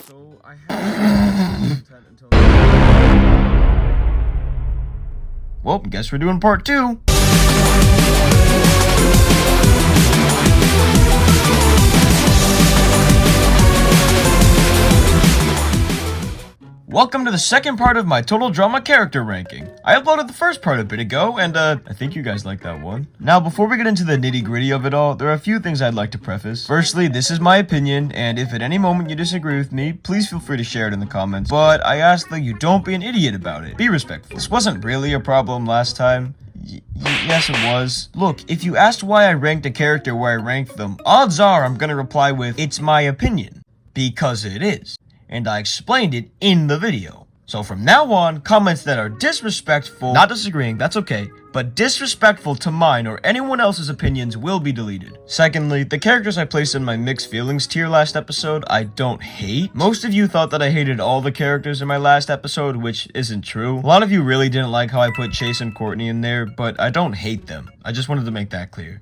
So I have content until. Well, guess we're doing part 2. Welcome to the second part of my Total Drama character ranking. I uploaded the first part a bit ago, and I think you guys liked that one. Now, before we get into the nitty-gritty of it all, there are a few things I'd like to preface. Firstly, this is my opinion, and if at any moment you disagree with me, please feel free to share it in the comments. But I ask that you don't be an idiot about it. Be respectful. This wasn't really a problem last time. Yes, it was. Look, if you asked why I ranked a character where I ranked them, odds are I'm gonna reply with, it's my opinion. Because it is. And I explained it in the video. So from now on, comments that are disrespectful, not disagreeing, that's okay, but disrespectful to mine or anyone else's opinions will be deleted. Secondly, the characters I placed in my mixed feelings tier last episode, I don't hate. Most of you thought that I hated all the characters in my last episode, which isn't true. A lot of you really didn't like how I put Chase and Courtney in there, but I don't hate them. I just wanted to make that clear.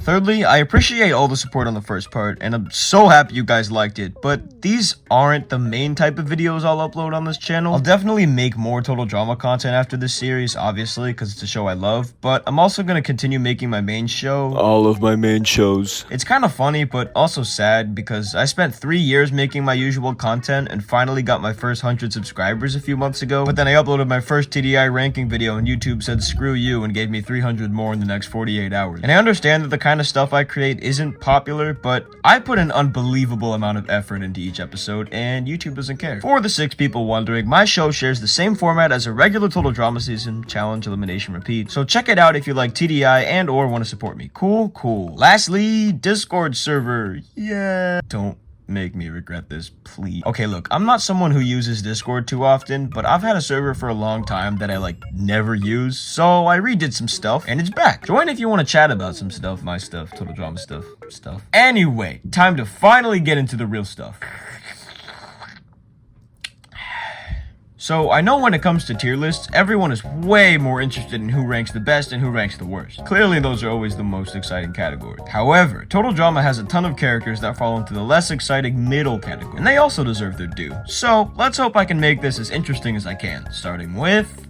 Thirdly, I appreciate all the support on the first part, and I'm so happy you guys liked it, but these aren't the main type of videos I'll upload on this channel. I'll definitely make more Total Drama content after this series, obviously, because it's a show I love, but I'm also going to continue making my main show. All of my main shows. It's kind of funny, but also sad, because I spent 3 years making my usual content, and finally got my first 100 subscribers a few months ago, but then I uploaded my first TDI ranking video, and YouTube said screw you, and gave me 300 more in the next 48 hours. And I understand that the kind of stuff I create isn't popular, but I put an unbelievable amount of effort into each episode, and YouTube doesn't care. For the 6 people wondering, my show shares the same format as a regular Total Drama season, challenge, elimination, repeat, so check it out if you like TDI and or want to support me. Cool. Lastly, Discord server. Yeah. Don't make me regret this, please. Okay, look, I'm not someone who uses Discord too often, but I've had a server for a long time that I never use, so I redid some stuff and it's back. Join if you want to chat about some stuff, my stuff, Total Drama stuff. Anyway, time to finally get into the real stuff. So, I know when it comes to tier lists, everyone is way more interested in who ranks the best and who ranks the worst. Clearly, those are always the most exciting categories. However, Total Drama has a ton of characters that fall into the less exciting middle category, and they also deserve their due. So, let's hope I can make this as interesting as I can, starting with...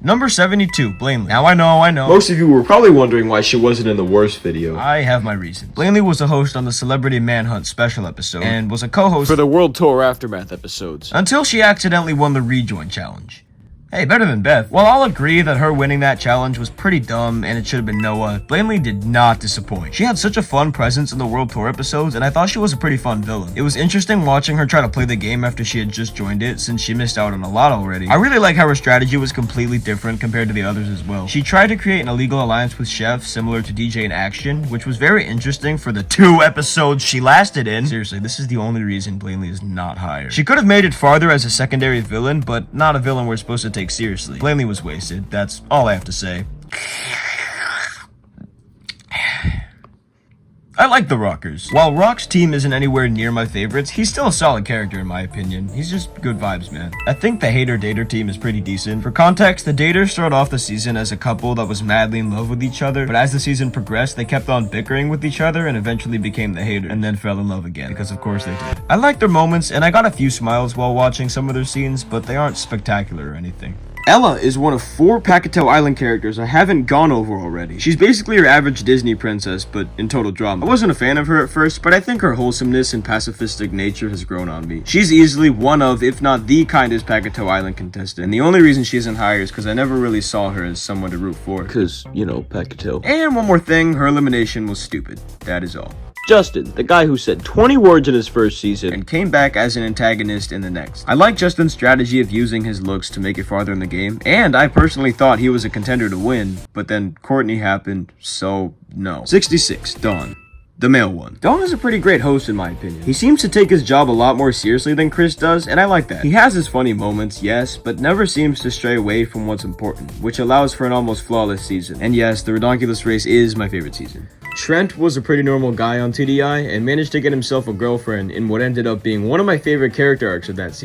Number 72, Blanley. Now I know. Most of you were probably wondering why she wasn't in the worst video. I have my reasons. Blanley was a host on the Celebrity Manhunt special episode, and was a co-host For the World Tour Aftermath episodes. until she accidentally won the rejoin challenge. Hey, better than Beth. While I'll agree that her winning that challenge was pretty dumb and it should have been Noah, Blanley did not disappoint. She had such a fun presence in the World Tour episodes, and I thought she was a pretty fun villain. It was interesting watching her try to play the game after she had just joined it, since she missed out on a lot already. I really like how her strategy was completely different compared to the others as well. She tried to create an illegal alliance with Chef, similar to DJ in Action, which was very interesting for the 2 episodes she lasted in. Seriously, this is the only reason Blanley is not higher. She could have made it farther as a secondary villain, but not a villain we're supposed to take seriously. Blanley was wasted, that's all I have to say. I like the Rockers. While Rock's team isn't anywhere near my favorites, he's still a solid character in my opinion. He's just good vibes, man. I think the Hater-Dater team is pretty decent. For context, the Daters started off the season as a couple that was madly in love with each other, but as the season progressed, they kept on bickering with each other and eventually became the Hater, and then fell in love again, because of course they did. I like their moments, and I got a few smiles while watching some of their scenes, but they aren't spectacular or anything. Ella is one of 4 Pacatow Island characters I haven't gone over already. She's basically your average Disney princess, but in Total Drama. I wasn't a fan of her at first, but I think her wholesomeness and pacifistic nature has grown on me. She's easily one of, if not the kindest Pacatow Island contestant, and the only reason she isn't higher is because I never really saw her as someone to root for. Cause, you know, Pacatow. And one more thing, her elimination was stupid. That is all. Justin, the guy who said 20 words in his first season And came back as an antagonist in the next. I like Justin's strategy of using his looks to make it farther in the game, and I personally thought he was a contender to win, but then Courtney happened, so no. 66, Dawn. The male one. Dawn is a pretty great host in my opinion. He seems to take his job a lot more seriously than Chris does, and I like that. He has his funny moments, yes, but never seems to stray away from what's important, which allows for an almost flawless season. And yes, the Redonkulous race is my favorite season. Trent was a pretty normal guy on TDI and managed to get himself a girlfriend in what ended up being one of my favorite character arcs of that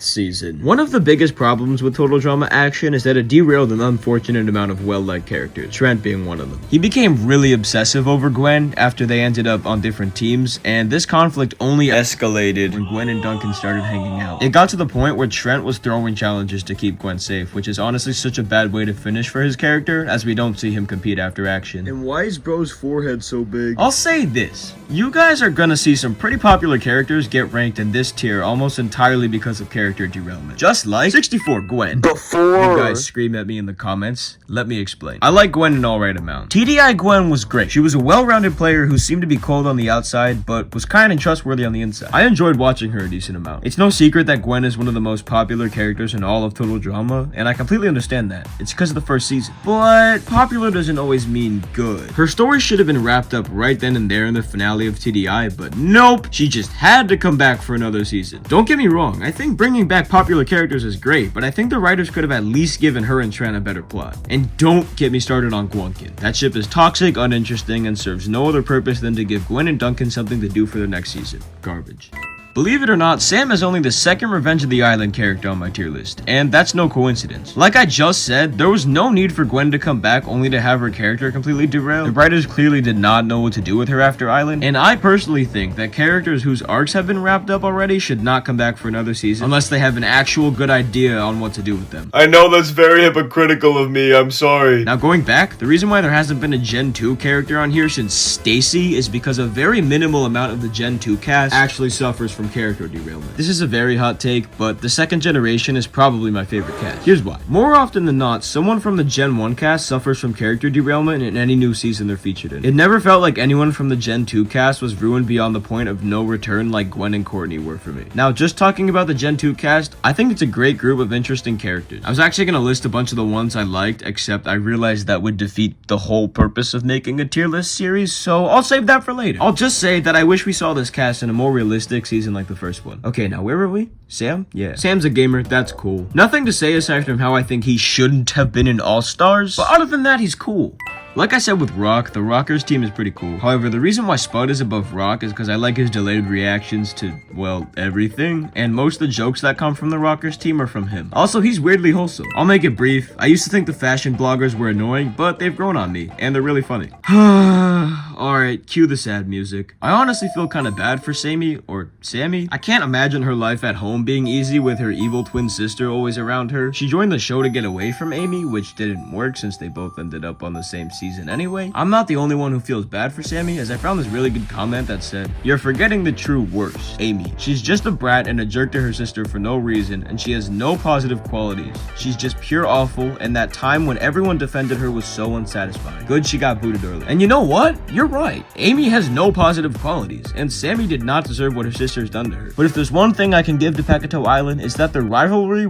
season. One of the biggest problems with Total Drama Action is that it derailed an unfortunate amount of well-liked characters, Trent being one of them. He became really obsessive over Gwen after they ended up on different teams, and this conflict only escalated when Gwen and Duncan started hanging out. It got to the point where Trent was throwing challenges to keep Gwen safe, which is honestly such a bad way to finish for his character, as we don't see him compete after Action. And why is bro's forehead so big? I'll say this, you guys are gonna see some pretty popular characters get ranked in this tier almost entirely because of character derailment. Just like 64 Gwen. You guys scream at me in the comments, let me explain. I like Gwen an alright amount. TDI Gwen was great. She was a well-rounded player who seemed to be cold on the outside, but was kind and trustworthy on the inside. I enjoyed watching her a decent amount. It's no secret that Gwen is one of the most popular characters in all of Total Drama, and I completely understand that. It's because of the first season. But popular doesn't always mean good. Her story should have been wrapped up right then and there in the finale of TDI, but nope, she just had to come back for another season. Don't get me wrong, I think bringing back popular characters is great, but I think the writers could have at least given her and Trent a better plot. And don't get me started on Gwunkin. That ship is toxic, uninteresting, and serves no other purpose than to give Gwen and Duncan something to do for their next season. Garbage. Believe it or not, Sam is only the second Revenge of the Island character on my tier list, and that's no coincidence. Like I just said, there was no need for Gwen to come back only to have her character completely derailed. The writers clearly did not know what to do with her after Island, and I personally think that characters whose arcs have been wrapped up already should not come back for another season unless they have an actual good idea on what to do with them. I know that's very hypocritical of me, I'm sorry. Now going back, the reason why there hasn't been a Gen 2 character on here since Stacy is because a very minimal amount of the Gen 2 cast actually suffers from character derailment. This is a very hot take, but the second generation is probably my favorite cast. Here's why. More often than not, someone from the Gen 1 cast suffers from character derailment in any new season they're featured in. It never felt like anyone from the Gen 2 cast was ruined beyond the point of no return like Gwen and Courtney were for me. Now, just talking about the Gen 2 cast, I think it's a great group of interesting characters. I was actually going to list a bunch of the ones I liked, except I realized that would defeat the whole purpose of making a tier list series, so I'll save that for later. I'll just say that I wish we saw this cast in a more realistic season like the first one. Okay, now where were we? Sam? Yeah. Sam's a gamer, that's cool. Nothing to say aside from how I think he shouldn't have been in All-Stars, but other than that, he's cool. Like I said with Rock, the Rockers team is pretty cool. However, the reason why Spud is above Rock is because I like his delayed reactions to, well, everything. And most of the jokes that come from the Rockers team are from him. Also, he's weirdly wholesome. I'll make it brief. I used to think the fashion bloggers were annoying, but they've grown on me. And they're really funny. Alright, cue the sad music. I honestly feel kind of bad for Sammy, or Sammy. I can't imagine her life at home being easy with her evil twin sister always around her. She joined the show to get away from Amy, which didn't work since they both ended up on the same season anyway. I'm not the only one who feels bad for Sammy, as I found this really good comment that said, "You're forgetting the true worst, Amy. She's just a brat and a jerk to her sister for no reason, and she has no positive qualities. She's just pure awful, and that time when everyone defended her was so unsatisfying. Good she got booted early." And you know what? You're right. Amy has no positive qualities, and Sammy did not deserve what her sister's done to her. But if there's one thing I can give to Pacato Island, it's that their rivalry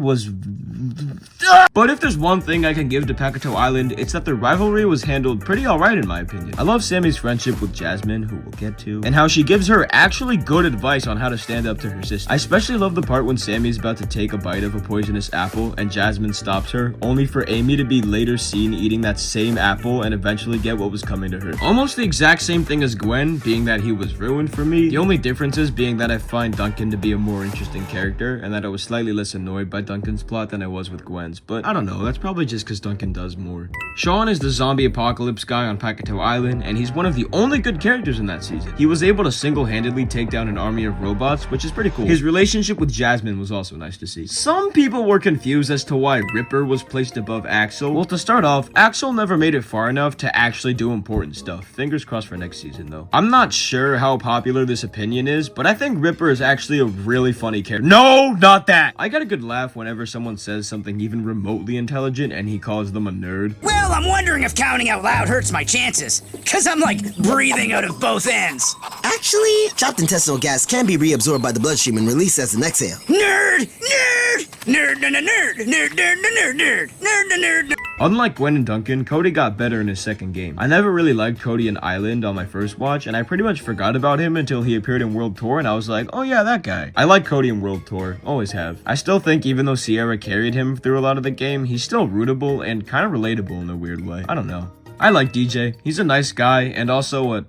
was handled pretty alright in my opinion. I love Sammy's friendship with Jasmine, who we'll get to, and how she gives her actually good advice on how to stand up to her sister. I especially love the part when Sammy's about to take a bite of a poisonous apple and Jasmine stops her, only for Amy to be later seen eating that same apple and eventually get what was coming to her. Almost the exact same thing as Gwen, being that he was ruined for me. The only difference is being that I find Duncan to be a more interesting character, and that I was slightly less annoyed by Duncan's plot than I was with Gwen's, but I don't know, that's probably just because Duncan does more. Sean is the zombie apocalypse guy on Pacato Island, and he's one of the only good characters in that season. He was able to single-handedly take down an army of robots, which is pretty cool. His relationship with Jasmine was also nice to see. Some people were confused as to why Ripper was placed above Axel. Well, to start off, Axel never made it far enough to actually do important stuff. Fingers crossed for next season, though. I'm not sure how popular this opinion is, but I think Ripper is actually a really funny character. No, not that! I get a good laugh whenever someone says something even remotely intelligent and he calls them a nerd. Well, I'm wondering if counting out loud hurts my chances, cause I'm like breathing out of both ends. Actually, trapped intestinal gas can be reabsorbed by the bloodstream and released as an exhale. Nerd! Nerd! Nerd, nerd, nerd, nerd, nerd, nerd, nerd, nerd, nerd, nerd. Unlike Gwen and Duncan, Cody got better in his second game. I never really liked Cody in Island on my first watch, and I pretty much forgot about him until he appeared in World Tour, and I was like, oh yeah, that guy. I like Cody in World Tour, always have. I still think even though Sierra carried him through a lot of the game, he's still rootable and kind of relatable in a weird way. I don't know. I like DJ. He's a nice guy and also an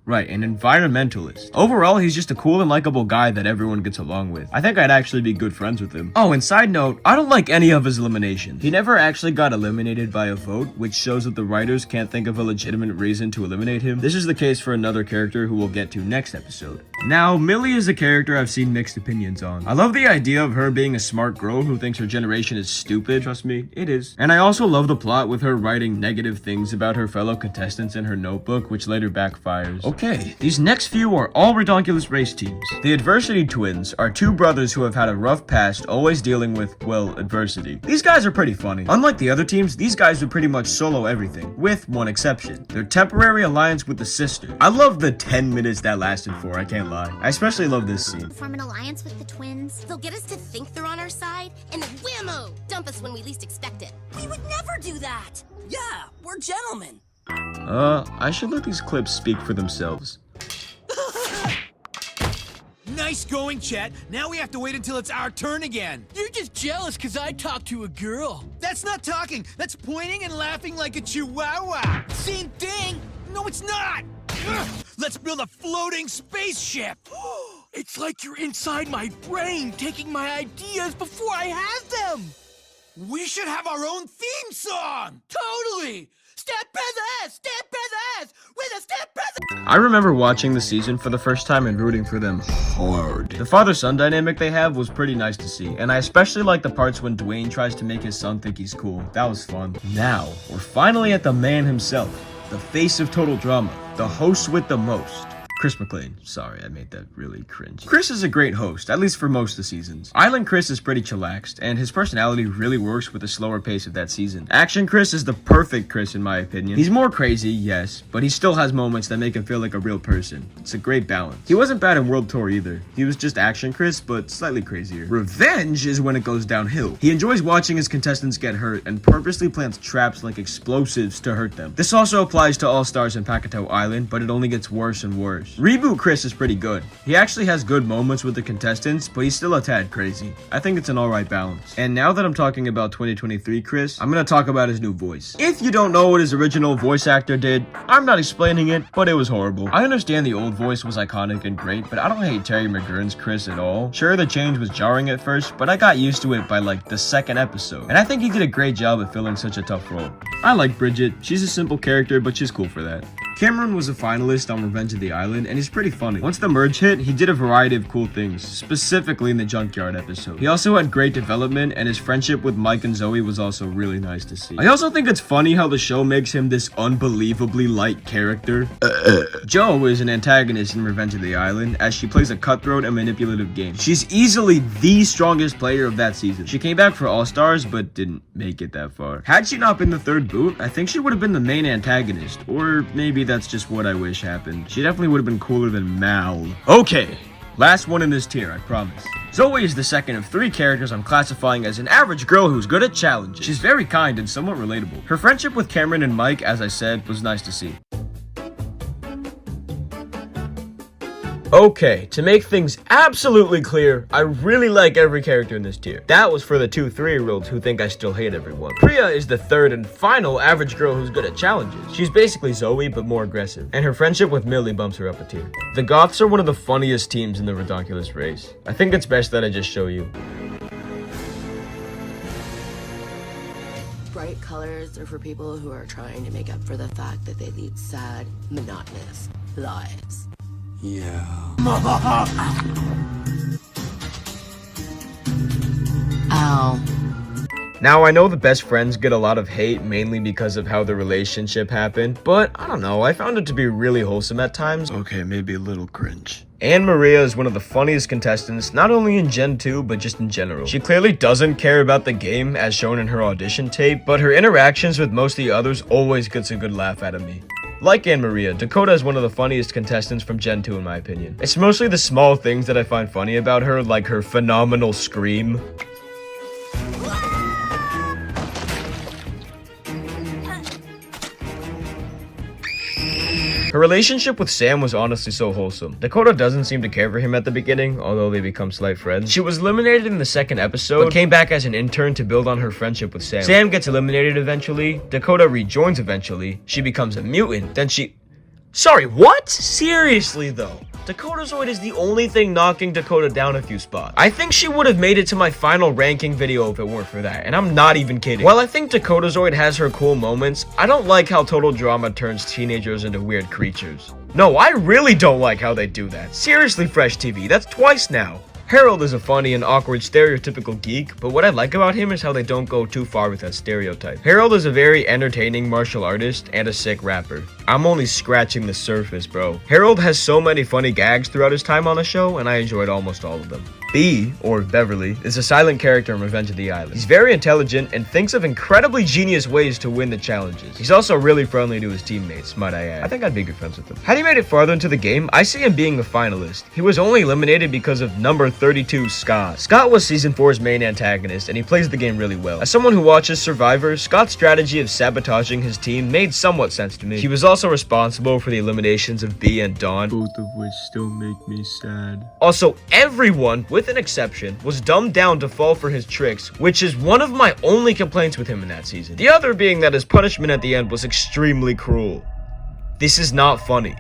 environmentalist. Overall, he's just a cool and likable guy that everyone gets along with. I think I'd actually be good friends with him. Oh, and side note, I don't like any of his eliminations. He never actually got eliminated by a vote, which shows that the writers can't think of a legitimate reason to eliminate him. This is the case for another character who we'll get to next episode. Now, Millie is a character I've seen mixed opinions on. I love the idea of her being a smart girl who thinks her generation is stupid. Trust me, it is. And I also love the plot with her writing negative things about her fellow contestants in her notebook, which later backfires. Okay, these next few are all Redonkulous race teams. The Adversity Twins are two brothers who have had a rough past, always dealing with, well, adversity. These guys are pretty funny. Unlike the other teams, these guys would pretty much solo everything, with one exception. Their temporary alliance with the sister. I love the 10 minutes that lasted for, I can't lie. I especially love this scene. Form an alliance with the twins. They'll get us to think they're on our side, and then whammo! Dump us when we least expect it. We would never do that! Yeah, we're gentlemen. I should let these clips speak for themselves. Nice going, Chet. Now we have to wait until it's our turn again. You're just jealous because I talked to a girl. That's not talking. That's pointing and laughing like a chihuahua. Same thing. No, it's not. Ugh. Let's build a floating spaceship. It's like you're inside my brain, taking my ideas before I have them. We should have our own theme song. Totally. Step brothers, with a step brother. I remember watching the season for the first time and rooting for them hard. The father-son dynamic they have was pretty nice to see, and I especially like the parts when Dwayne tries to make his son think he's cool. That was fun. Now, we're finally at the man himself, the face of total drama, the host with the most. Chris McLean. Sorry, I made that really cringe. Chris is a great host, at least for most of the seasons. Island Chris is pretty chillaxed, and his personality really works with the slower pace of that season. Action Chris is the perfect Chris in my opinion. He's more crazy, yes, but he still has moments that make him feel like a real person. It's a great balance. He wasn't bad in World Tour either. He was just Action Chris, but slightly crazier. Revenge is when it goes downhill. He enjoys watching his contestants get hurt and purposely plants traps like explosives to hurt them. This also applies to All Stars and Pakatoa Island, but it only gets worse and worse. Reboot Chris is pretty good. He actually has good moments with the contestants, but he's still a tad crazy. I think it's an alright balance. And now that I'm talking about 2023 Chris, I'm gonna talk about his new voice. If you don't know what his original voice actor did, I'm not explaining it, but it was horrible. I understand the old voice was iconic and great, but I don't hate Terry McGurn's Chris at all. Sure, the change was jarring at first, but I got used to it by like the second episode. And I think he did a great job at filling such a tough role. I like Bridget. She's a simple character, but she's cool for that. Cameron was a finalist on Revenge of the Island, and he's pretty funny. Once the merge hit, he did a variety of cool things, specifically in the Junkyard episode. He also had great development, and his friendship with Mike and Zoe was also really nice to see. I also think it's funny how the show makes him this unbelievably light character. Jo is an antagonist in Revenge of the Island, as she plays a cutthroat and manipulative game. She's easily the strongest player of that season. She came back for All Stars, but didn't make it that far. Had she not been the third boot, I think she would have been the main antagonist, or maybe that's just what I wish happened. She definitely would have been cooler than Mal. Okay, last one in this tier, I promise. Zoe is the second of three characters I'm classifying as an average girl who's good at challenges. She's very kind and somewhat relatable. Her friendship with Cameron and Mike, as I said, was nice to see. Okay, to make things absolutely clear, I really like every character in this tier. That was for the 2 3-year-olds who think I still hate everyone. Priya is the third and final average girl who's good at challenges. She's basically Zoe, but more aggressive. And her friendship with Millie bumps her up a tier. The Goths are one of the funniest teams in the Redonkulous race. I think it's best that I just show you. Bright colors are for people who are trying to make up for the fact that they lead sad, monotonous lives. Yeah. Ow. Now, I know the best friends get a lot of hate mainly because of how the relationship happened, but I don't know, I found it to be really wholesome at times. Okay, maybe a little cringe. Anne Maria is one of the funniest contestants, not only in Gen 2, but just in general. She clearly doesn't care about the game, as shown in her audition tape, but her interactions with most of the others always gets a good laugh out of me. Like Anne Maria, Dakota is one of the funniest contestants from Gen 2 in my opinion. It's mostly the small things that I find funny about her, like her phenomenal scream. Her relationship with Sam was honestly so wholesome. Dakota doesn't seem to care for him at the beginning, although they become slight friends. She was eliminated in the second episode, but came back as an intern to build on her friendship with Sam. Sam gets eliminated eventually. Dakota rejoins eventually. She becomes a mutant. Then she... Sorry, what? Seriously though. Dakotazoid is the only thing knocking Dakota down a few spots. I think she would have made it to my final ranking video if it weren't for that, and I'm not even kidding. While I think Dakotazoid has her cool moments, I don't like how Total Drama turns teenagers into weird creatures. No, I really don't like how they do that. Seriously, FreshTV, that's twice now. Harold is a funny and awkward stereotypical geek, but what I like about him is how they don't go too far with that stereotype. Harold is a very entertaining martial artist and a sick rapper. I'm only scratching the surface, bro. Harold has so many funny gags throughout his time on the show, and I enjoyed almost all of them. B, or Beverly, is a silent character in Revenge of the Island. He's very intelligent and thinks of incredibly genius ways to win the challenges. He's also really friendly to his teammates, might I add. I think I'd be good friends with him. Had he made it farther into the game, I see him being a finalist. He was only eliminated because of number 32, Scott. Scott was Season 4's main antagonist, and he plays the game really well. As someone who watches Survivor, Scott's strategy of sabotaging his team made somewhat sense to me. He was also responsible for the eliminations of B and Dawn, Both of which still make me sad. Also, everyone, with an exception, was dumbed down to fall for his tricks, which is one of my only complaints with him in that season. The other being that his punishment at the end was extremely cruel. This is not funny.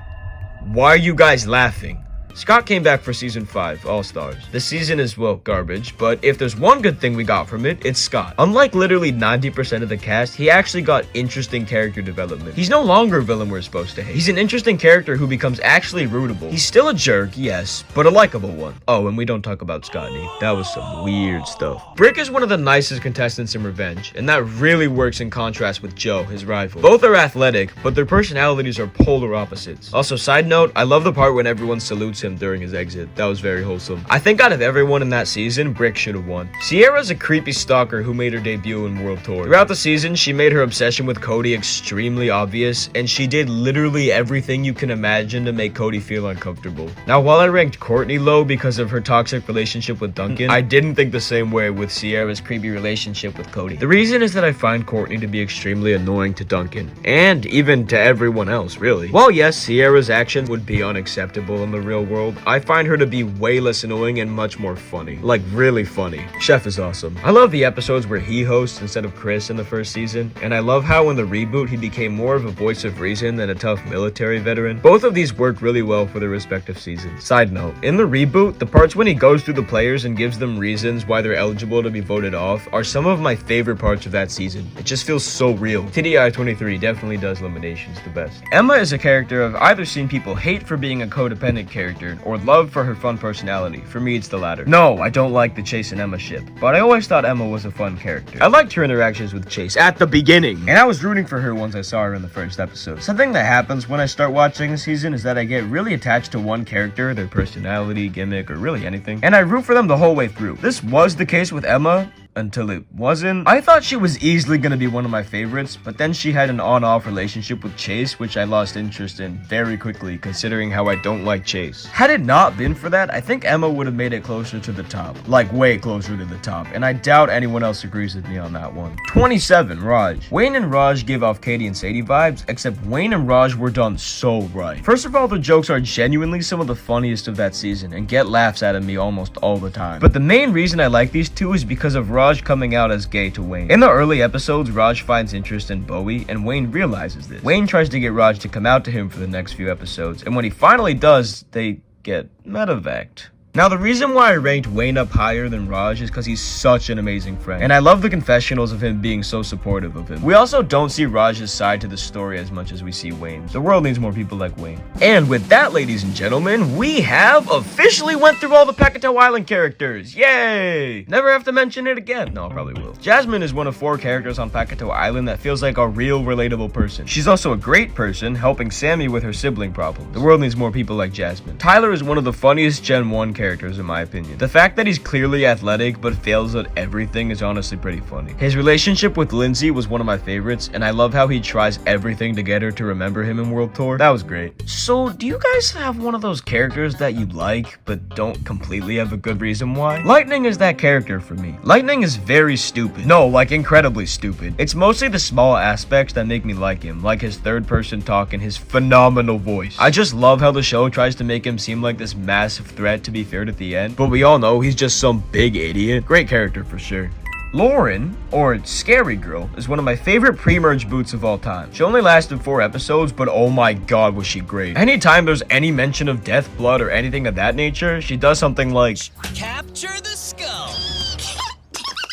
Why are you guys laughing? Scott came back for Season 5, All Stars. The season is, well, garbage, but if there's one good thing we got from it, it's Scott. Unlike literally 90% of the cast, he actually got interesting character development. He's no longer a villain we're supposed to hate. He's an interesting character who becomes actually rootable. He's still a jerk, yes, but a likable one. Oh, and we don't talk about Scotty. That was some weird stuff. Brick is one of the nicest contestants in Revenge, and that really works in contrast with Joe, his rival. Both are athletic, but their personalities are polar opposites. Also, side note, I love the part when everyone salutes him during his exit. That was very wholesome. I think out of everyone in that season, Brick should have won. Sierra's a creepy stalker who made her debut in World Tour. Throughout the season, she made her obsession with Cody extremely obvious, and she did literally everything you can imagine to make Cody feel uncomfortable. Now, while I ranked Courtney low because of her toxic relationship with Duncan, I didn't think the same way with Sierra's creepy relationship with Cody. The reason is that I find Courtney to be extremely annoying to Duncan, and even to everyone else, really. While yes, Sierra's actions would be unacceptable in the real world, I find her to be way less annoying and much more funny. Like, really funny. Chef is awesome. I love the episodes where he hosts instead of Chris in the first season, and I love how in the reboot he became more of a voice of reason than a tough military veteran. Both of these work really well for their respective seasons. Side note, in the reboot, the parts when he goes through the players and gives them reasons why they're eligible to be voted off are some of my favorite parts of that season. It just feels so real. TDI-23 definitely does eliminations the best. Emma is a character I've either seen people hate for being a codependent character or love for her fun personality. For me, it's the latter. No, I don't like the Chase and Emma ship, but I always thought Emma was a fun character. I liked her interactions with Chase at the beginning, and I was rooting for her once I saw her in the first episode. Something that happens when I start watching a season is that I get really attached to one character, their personality, gimmick, or really anything, and I root for them the whole way through. This was the case with Emma, until it wasn't. I thought she was easily gonna be one of my favorites, but then she had an on-off relationship with Chase, which I lost interest in very quickly, considering how I don't like Chase. Had it not been for that, I think Emma would have made it closer to the top. Like, way closer to the top, and I doubt anyone else agrees with me on that one. 27, Raj. Wayne and Raj give off Katie and Sadie vibes, except Wayne and Raj were done so right. First of all, the jokes are genuinely some of the funniest of that season, and get laughs out of me almost all the time. But the main reason I like these two is because of Raj coming out as gay to Wayne. In the early episodes, Raj finds interest in Bowie, and Wayne realizes this. Wayne tries to get Raj to come out to him for the next few episodes, and when he finally does, they get medevaced. Now, the reason why I ranked Wayne up higher than Raj is because he's such an amazing friend, and I love the confessionals of him being so supportive of him. We also don't see Raj's side to the story as much as we see Wayne's. The world needs more people like Wayne. And with that, ladies and gentlemen, we have officially went through all the Pacatow Island characters. Yay! Never have to mention it again. No, I probably will. Jasmine is one of 4 characters on Pacatow Island that feels like a real relatable person. She's also a great person, helping Sammy with her sibling problem. The world needs more people like Jasmine. Tyler is one of the funniest Gen 1 characters in my opinion. The fact that he's clearly athletic but fails at everything is honestly pretty funny. His relationship with Lindsay was one of my favorites, and I love how he tries everything to get her to remember him in World Tour. That was great. So, do you guys have one of those characters that you like but don't completely have a good reason why? Lightning is that character for me. Lightning is very stupid. No, like incredibly stupid. It's mostly the small aspects that make me like him, like his third person talk and his phenomenal voice. I just love how the show tries to make him seem like this massive threat to be feared at the end, but we all know he's just some big idiot. Great character for sure. Lauren, or Scary Girl, is one of my favorite pre-merge boots of all time. She only lasted 4 episodes, but oh my god was she great. Anytime there's any mention of death, blood, or anything of that nature, she does something like, Capture the skull.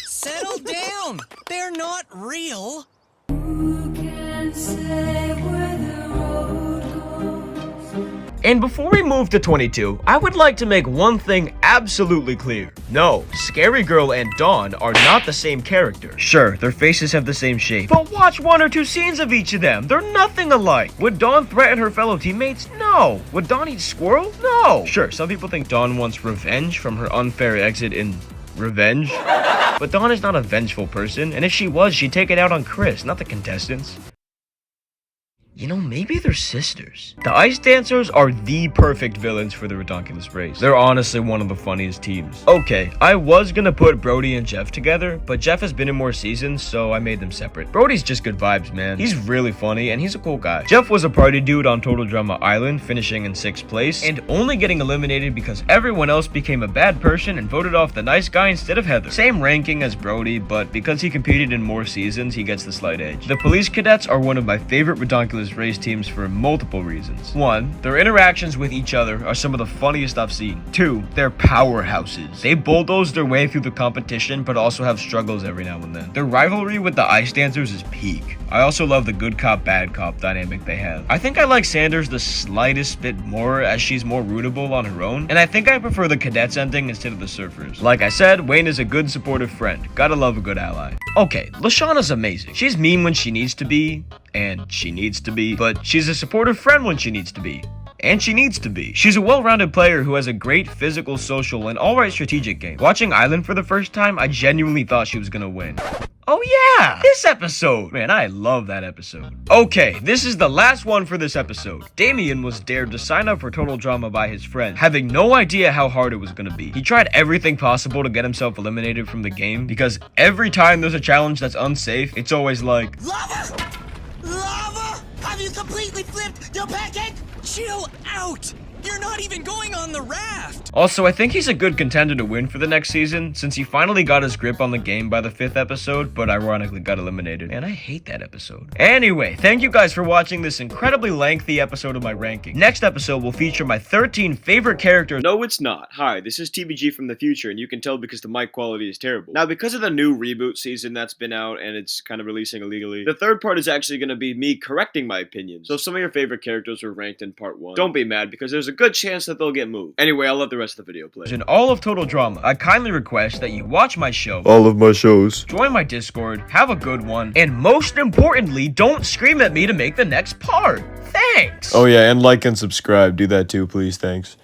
Settle down. They're not real. And before we move to 22, I would like to make one thing absolutely clear. No, Scary Girl and Dawn are not the same character. Sure, their faces have the same shape, but watch 1 or 2 scenes of each of them. They're nothing alike. Would Dawn threaten her fellow teammates? No. Would Dawn eat squirrel? No. Sure, some people think Dawn wants revenge from her unfair exit in Revenge. But Dawn is not a vengeful person, and if she was, she'd take it out on Chris, not the contestants. You know, maybe they're sisters. The Ice Dancers are the perfect villains for the Redonkulous race. They're honestly one of the funniest teams. Okay, I was gonna put Brody and Jeff together, but Jeff has been in more seasons, so I made them separate. Brody's just good vibes, man. He's really funny, and he's a cool guy. Jeff was a party dude on Total Drama Island, finishing in 6th place, and only getting eliminated because everyone else became a bad person and voted off the nice guy instead of Heather. Same ranking as Brody, but because he competed in more seasons, he gets the slight edge. The Police Cadets are one of my favorite Redonkulous race teams for multiple reasons. 1, their interactions with each other are some of the funniest I've seen. 2, they're powerhouses. They bulldoze their way through the competition, but also have struggles every now and then. Their rivalry with the Ice Dancers is peak. I also love the good cop, bad cop dynamic they have. I think I like Sanders the slightest bit more, as she's more rootable on her own, and I think I prefer the Cadets ending instead of the Surfers. Like I said, Wayne is a good supportive friend. Gotta love a good ally. Okay, Lashana's amazing. She's mean when she needs to be, and she needs to be, but she's a supportive friend when she needs to be. And she needs to be. She's a well-rounded player who has a great physical, social, and alright strategic game. Watching Island for the first time, I genuinely thought she was gonna win. Oh yeah, this episode. Man, I love that episode. Okay, this is the last one for this episode. Damien was dared to sign up for Total Drama by his friend, having no idea how hard it was gonna be. He tried everything possible to get himself eliminated from the game, because every time there's a challenge that's unsafe, it's always like, Lava! Lava! Have you completely flipped your pancake? Chill out! You're not even going on the raft! Also, I think he's a good contender to win for the next season, since he finally got his grip on the game by the 5th episode, but ironically got eliminated. And I hate that episode. Anyway, thank you guys for watching this incredibly lengthy episode of my ranking. Next episode will feature my 13 favorite characters. No, it's not. Hi, this is TBG from the future, and you can tell because the mic quality is terrible. Now, because of the new reboot season that's been out, and it's kind of releasing illegally, the third part is actually going to be me correcting my opinions. So if some of your favorite characters were ranked in part 1, don't be mad, because there's a good chance that they'll get moved. Anyway, I'll let the rest of the video play. In all of Total Drama, I kindly request that you watch my show, all of my shows, join my Discord, have a good one, and most importantly, don't scream at me to make the next part. Thanks! Oh yeah, and like and subscribe. Do that too, please. Thanks.